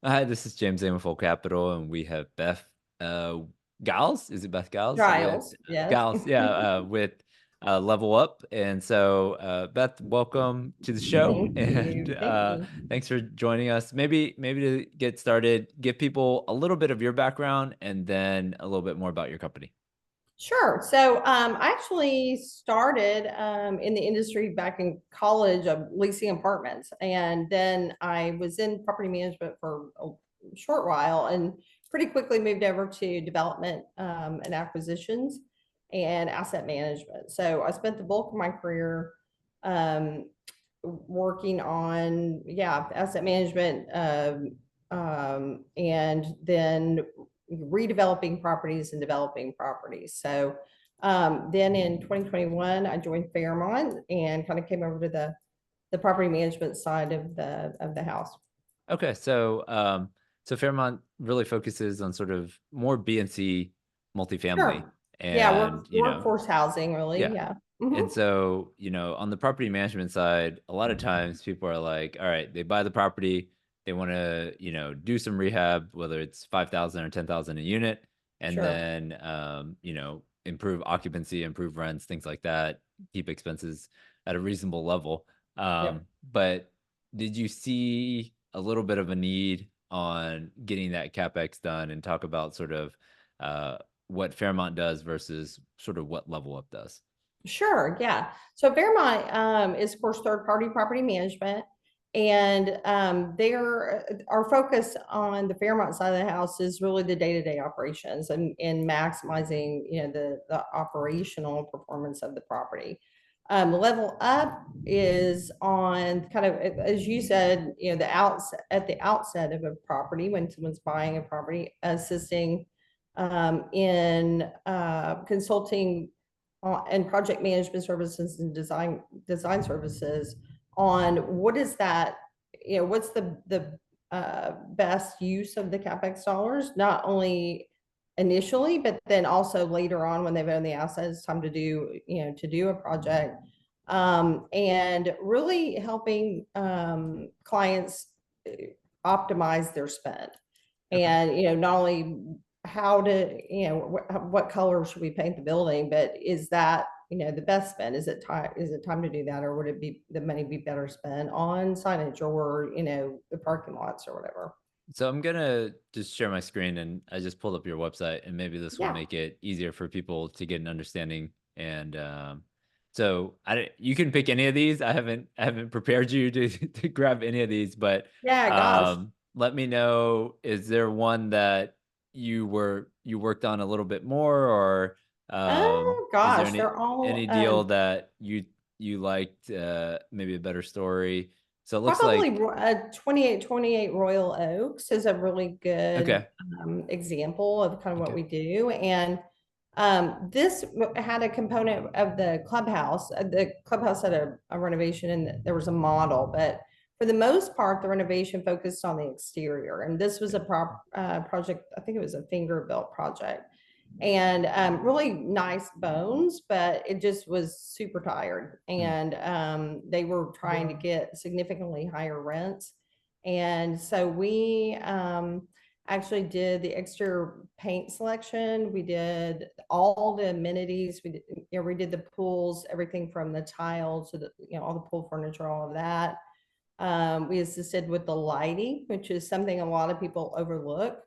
Hi, this is James Aim with Full Capital, and we have Beth uh, Giles. Is it Beth Giles with Giles, yes. Giles? Yeah, with Level Up. And so, Beth, welcome to the show, Thank and you. Thank you. thanks for joining us. Maybe to get started, give people a little bit of your background, and then a little bit more about your company. Sure. I actually started in the industry back in college of leasing apartments. And then I was in property management for a short while and pretty quickly moved over to development and acquisitions and asset management. So I spent the bulk of my career um, working on, yeah, asset management and then redeveloping properties and developing properties. Then in 2021, I joined Fairmont and kind of came over to the property management side of the house. Okay, so Fairmont really focuses on sort of more B and C multifamily, Sure. Yeah, and workforce housing, really. yeah. Yeah. And Mhm. so, on the property management side, a lot of times people are like, all right, they buy the property, they want to, do some rehab, whether it's 5,000 or 10,000 a unit, and Sure. then, improve occupancy, improve rents, things like that, keep expenses at a reasonable level. Yep. But did you see a little bit of a need on getting that CapEx done, and talk about sort of what Fairmont does versus sort of what Level Up does? Sure, yeah. So Fairmont is, of course, third-party property management, and our focus on the Fairmont side of the house is really the day-to-day operations and maximizing, the operational performance of the property. Level Up is on kind of, as you said, at the outset of a property when someone's buying a property, assisting in consulting and project management services and design services on what is that, what's the best use of the CapEx dollars, not only initially, but then also later on when they've owned the assets, time to do a project, and really helping clients optimize their spend. Okay. And, not only how to, what color should we paint the building, but is that, the best spend? Is it time to do that? Or would it be, the money be better spent on signage or, the parking lots or whatever? So I'm gonna just share my screen, and I just pulled up your website, and maybe this will Yeah. make it easier for people to get an understanding. And so you can pick any of these. I haven't prepared you to to grab any of these, but Yeah, gosh. let me know, is there one that you worked on a little bit more, or Oh is there gosh, they're all any deal that you liked, maybe a better story? So it looks probably like 2828 Royal Oaks is a really good okay. example of kind of what Okay. we do. And this had a component of the clubhouse. The clubhouse had a renovation and there was a model, but for the most part, the renovation focused on the exterior. And this was a project, I think it was a finger built project, and really nice bones, but it just was super tired. Hmm. And they were trying to get significantly higher rents. And so we actually did the exterior paint selection. We did all the amenities. We did the pools, everything from the tile to the, all the pool furniture, all of that. We assisted with the lighting, which is something a lot of people overlook.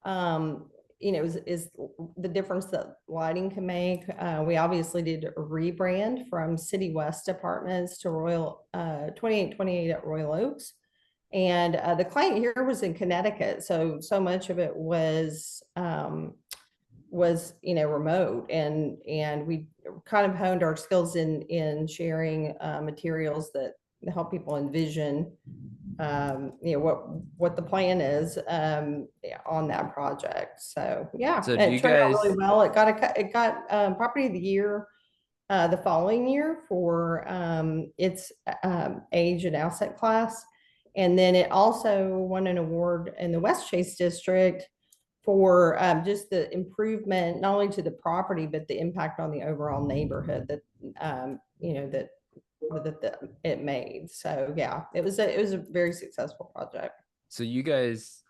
Um, is the difference that lighting can make. We obviously did a rebrand from City West Apartments to 2828 at Royal Oaks. And the client here was in Connecticut, so much of it was remote, and we kind of honed our skills in sharing materials that help people envision what the plan is on that project. So yeah, So do it you turned out really guys well. It got property of the year the following year for its age and asset class. And then it also won an award in the West Chase district for just the improvement, not only to the property, but the impact on the overall neighborhood that, it made. So yeah, it was a very successful project. so you guys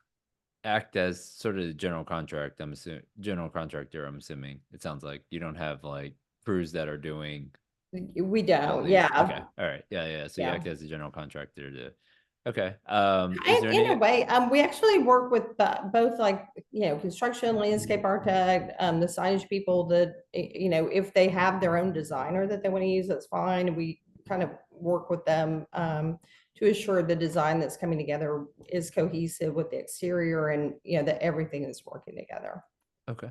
act as sort of the general contractor, I'm assuming. It sounds like you don't have like crews that are doing We all don't, these. Okay. yeah, All right. Yeah, yeah. So you yeah. act as a general contractor to okay. Is And there in any a way, we actually work with both like, construction, landscape architect, the signage people that, if they have their own designer that they want to use, that's fine. We kind of work with them, to assure the design that's coming together is cohesive with the exterior and, that everything is working together. okay.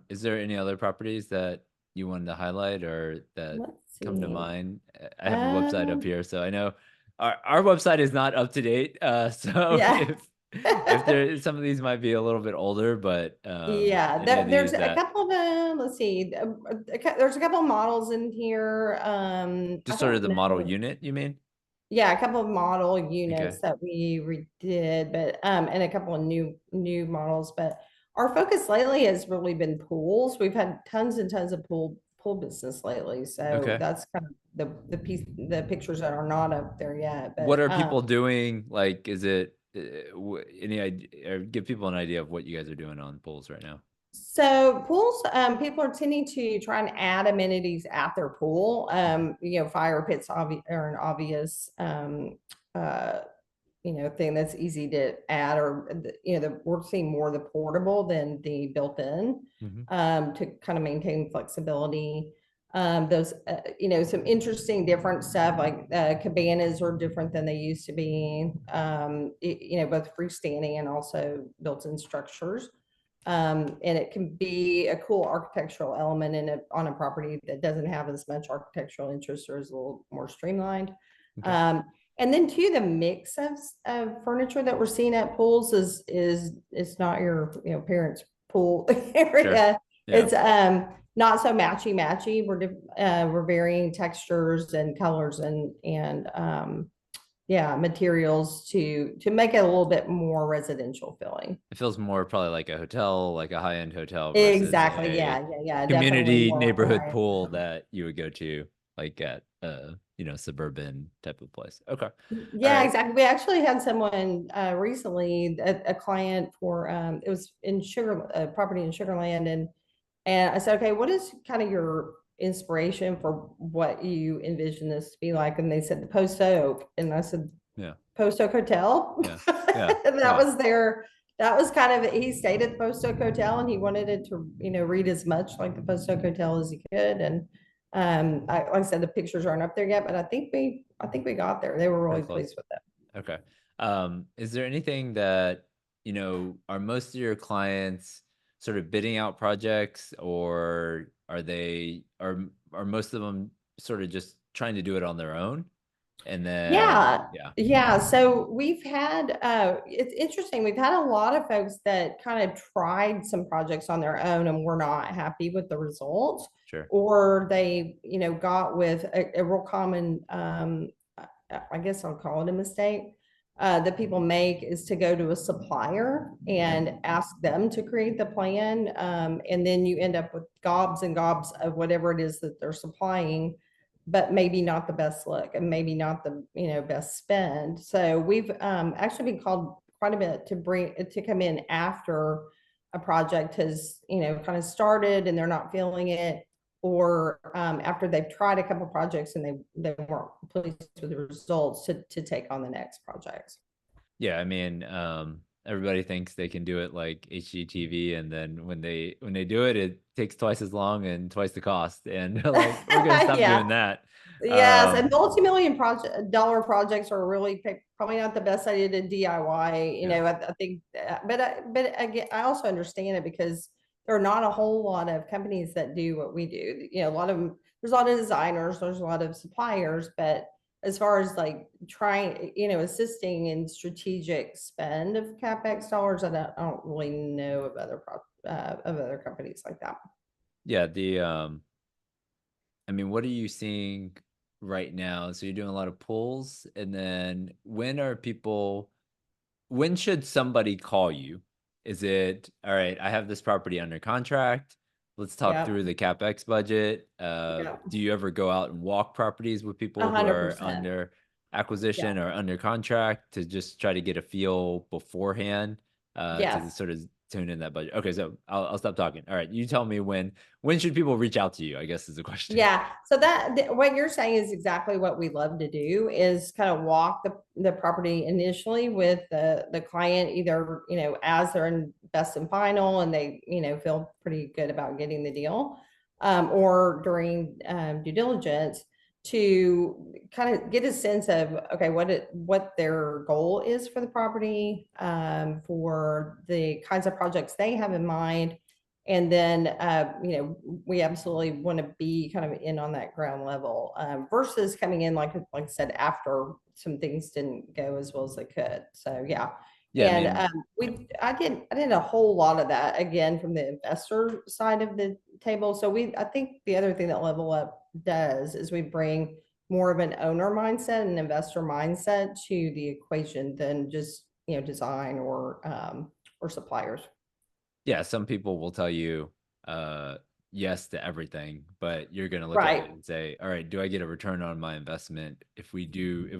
Is there any other properties that you wanted to highlight or that Let's come to see. mind? I have a website up Um, here, so I know our website is not up to date. So yeah. if there some of these might be a little bit older, but Yeah, any of there's these a that couple of them. Let's see. There's a couple of models in here. I just sort of don't the model know. unit, you mean? Yeah, a couple of model Okay. units that we redid, but and a couple of new models. But our focus lately has really been pools. We've had tons and tons of pool business lately. So Okay. that's kind of the pictures that are not up there yet. What But are people doing? Like, is it any idea or give people an idea of what you guys are doing on pools right now? so pools, people are tending to try and add amenities at their pool. Fire pits are an obvious uh, thing that's easy to add, or we're seeing more the portable than the built-in, Hmm. to kind of maintain flexibility. Those, some interesting different stuff like cabanas are different than they used to be. Both freestanding and also built-in structures. And it can be a cool architectural element on a property that doesn't have as much architectural interest or is a little more streamlined. Okay. Um, and then too, the mix of furniture that we're seeing at pools is it's not your parents' pool Sure. area. Yeah. It's not so matchy. We're varying textures and colors and yeah, materials to make it a little bit more residential feeling. It feels more probably like a hotel, like a high-end hotel versus Exactly. a Yeah. Definitely community more neighborhood high. pool that you would go to like at suburban type of place. Okay. All Yeah, right. exactly. We actually had someone recently, a client for it was in property in Sugarland, and I said, okay, what is kind of your inspiration for what you envision this to be like? And they said the Post Oak, and I said Yeah. Post Oak Hotel. Yeah. Yeah. And that Yeah. was their, that was kind of, he stayed at the Post Oak Hotel and he wanted it to, read as much like the Post Oak Hotel as he could. And like I said, the pictures aren't up there yet, but I think we got there. They were Pretty really close. pleased with it. Okay. Is there anything that, are most of your clients sort of bidding out projects or are most of them sort of just trying to do it on their own? And then, Yeah, yeah, yeah. So we've had it's interesting. We've had a lot of folks that kind of tried some projects on their own and were not happy with the results, sure. or they, got with a real common I guess I'll call it a mistake that people make is to go to a supplier Okay. and ask them to create the plan. And then you end up with gobs and gobs of whatever it is that they're supplying, but maybe not the best look and maybe not the, best spend. So we've actually been called quite a bit to come in after a project has, kind of started and they're not feeling it, or after they've tried a couple projects and they weren't pleased with the results, to take on the next projects. Yeah, I mean, everybody thinks they can do it like HGTV, and then when they do it, it takes twice as long and twice the cost, and they're like, we're gonna stop Yeah. doing that. Yes, and multi-million dollar projects are really probably not the best idea to DIY. Yeah, I think, but again, I also understand it because there are not a whole lot of companies that do what we do. There's a lot of designers, there's a lot of suppliers, but as far as like trying, assisting in strategic spend of CapEx dollars, I don't really know of other companies like that. yeah. I mean, what are you seeing right now? So you're doing a lot of pulls, and then when should somebody call you? Is it all right? I have this property under contract. Let's talk Yeah, through the CapEx budget. yeah, Do you ever go out and walk properties with a people who hundred are percent. under Yeah. acquisition or under contract to just try to get a feel beforehand? to Yes. sort of tune in that budget. Okay, so I'll stop talking. All right, you tell me when should people reach out to you, I guess is the question. Yeah. So what you're saying is exactly what we love to do is kind of walk the property initially with the client, either, as they're in best and final and they, feel pretty good about getting the deal, or during due diligence to kind of get a sense of, okay, what their goal is for the property, for the kinds of projects they have in mind. And then, we absolutely want to be kind of in on that ground level, versus coming in, like I said, after some things didn't go as well as they could. So, yeah. Yeah, I And mean, I did a whole lot of that again from the investor side of the table. So I think the other thing that Level Up does is we bring more of an owner mindset and investor mindset to the equation than just, design or suppliers. yeah, some people will tell you yes to everything, but you're gonna look at Right. it and say, all right, do I get a return on my investment? If we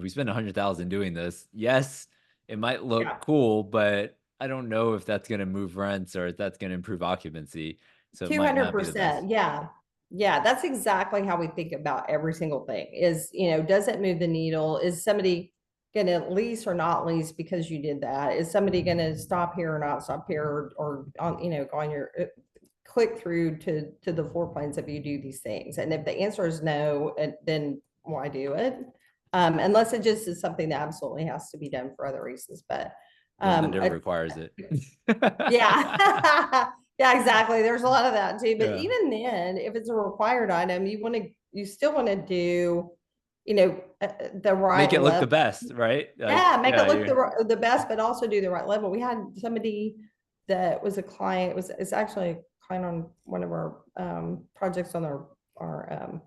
spend 100,000 doing this, yes, it might look Yeah. cool, but I don't know if that's gonna move rents or if that's gonna improve occupancy. So it might not be the best. 200%. Yeah. Yeah. That's exactly how we think about every single thing is, does it move the needle? Is somebody going to lease or not lease because you did that? Is somebody going to stop here or not stop here, or on, go on your click through to the floor plans if you do these things? And if the answer is no, then why do it? Unless it just is something that absolutely has to be done for other reasons. But The lender I, requires it. yeah. Yeah, exactly. There's a lot of that too. But Yeah. even then, if it's a required item, you still want to do, the Make right it look the level. best, right? Like, Yeah, make it yeah, look you the best, but also do the right level. We had somebody that was a client, it's actually a client on one of our projects on our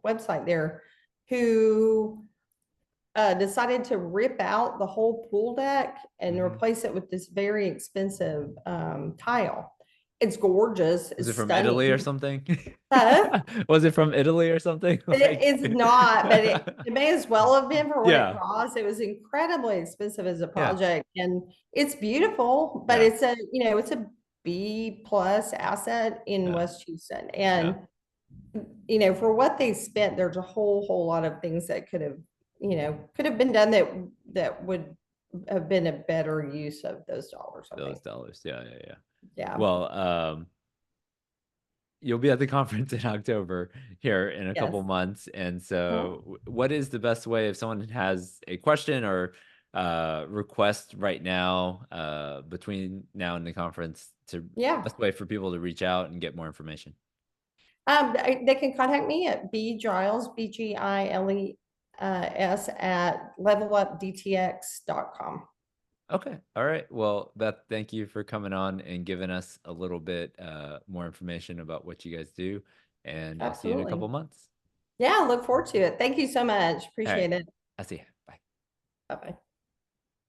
website there, who decided to rip out the whole pool deck and Mhm. replace it with this very expensive tile. It's gorgeous. Was it It's from Italy or stunning. something? Uh, Was it from Italy or something? it Like, is not, but it may as well have been for what it yeah, cost. It was incredibly expensive as a yeah, project, and it's beautiful, but yeah, it's a B plus asset in yeah, West Houston. yeah. And for what they spent, there's a whole lot of things that could have been done that would have been a better use of those dollars, I Those think. dollars. Yeah, yeah, yeah. Yeah. Well, you'll be at the conference in October here in a Yes. couple months. And Mhm. so what is the best way if someone has a question or request right now between now and the conference to Yeah. best way for people to reach out and get more information? They can contact me at Giles, BGILES, at levelupdtx.com. Okay. All right. Well, Beth, thank you for coming on and giving us a little bit more information about what you guys do. And I'll see you in a Absolutely. couple months. Yeah, look forward to it. Thank you so much. All right. Appreciate it. I'll see you. Bye. Bye-bye.